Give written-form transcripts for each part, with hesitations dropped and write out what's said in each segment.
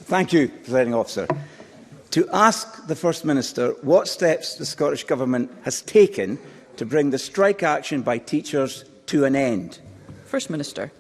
Thank you, Presiding Officer. To ask the First Minister what steps the Scottish Government has taken to bring the strike action by teachers to an end. First Minister.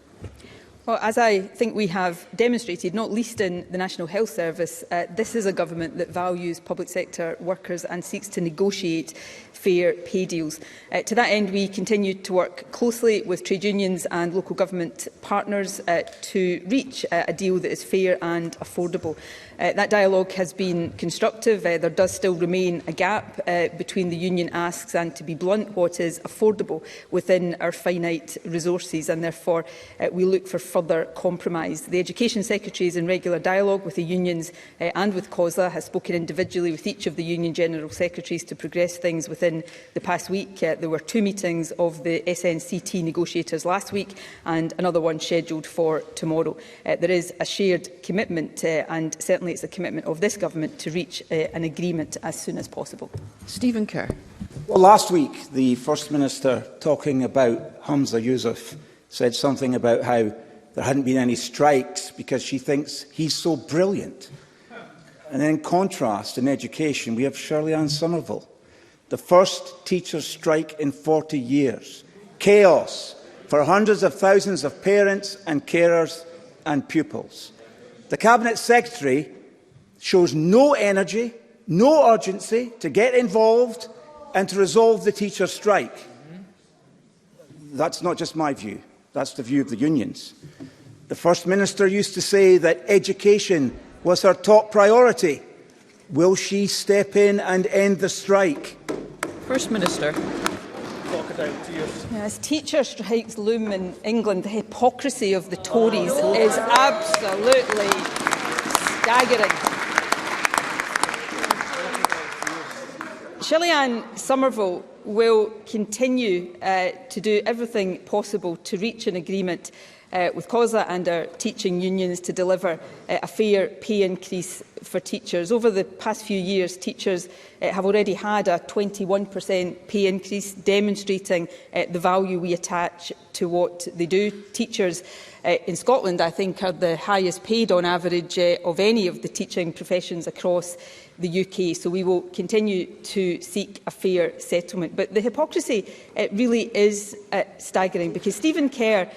Well, as I think we have demonstrated, not least in the National Health Service, this is a government that values public sector workers and seeks to negotiate fair pay deals. To that end, we continue to work closely with trade unions and local government partners to reach a deal that is fair and affordable. That dialogue has been constructive. There does still remain a gap between the union asks and, to be blunt, what is affordable within our finite resources, and therefore we look for further compromise. The Education Secretary is in regular dialogue with the unions and with COSLA, has spoken individually with each of the Union General Secretaries to progress things within the past week. There were 2 meetings of the SNCT negotiators last week and another one scheduled for tomorrow. There is a shared commitment and certainly it's a commitment of this government to reach an agreement as soon as possible. Stephen Kerr. Well, last week, the First Minister, talking about Hamza Yousaf, said something about how there hadn't been any strikes because she thinks he's so brilliant. And then in contrast, in education, we have Shirley-Ann Sommerville, the first teachers' strike in 40 years. Chaos for hundreds of thousands of parents and carers and pupils. The Cabinet Secretary shows no energy, no urgency to get involved and to resolve the teachers' strike. That's not just my view, that's the view of the unions. The First Minister used to say that education was her top priority. Will she step in and end the strike? First Minister. As teacher strikes loom in England, the hypocrisy of the Tories is absolutely staggering. Shirley-Ann Sommerville will continue to do everything possible to reach an agreement with COSLA and our teaching unions to deliver a fair pay increase for teachers. Over the past few years, teachers have already had a 21% pay increase, demonstrating the value we attach to what they do. Teachers in Scotland, I think, are the highest paid on average of any of the teaching professions across the UK, so we will continue to seek a fair settlement. But the hypocrisy really is staggering, because Stephen Kerr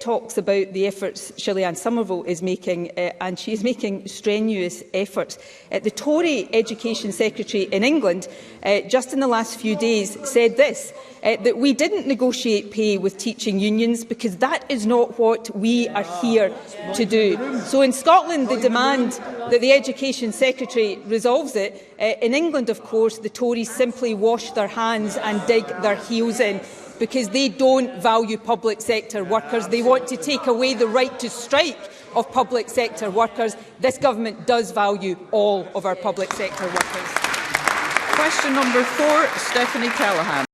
talks about the efforts Shirley-Ann Sommerville is making, and she is making strenuous efforts. The Tory Education Secretary in England, just in the last few days, said this, that we didn't negotiate pay with teaching unions because that is not what we are here to do. So in Scotland, they demand that the Education Secretary resolves it. In England, of course, the Tories simply wash their hands and dig their heels in, because they don't value public sector workers. They want to take away the right to strike of public sector workers. This government does value all of our public sector workers. Question number 4, Stephanie Callaghan.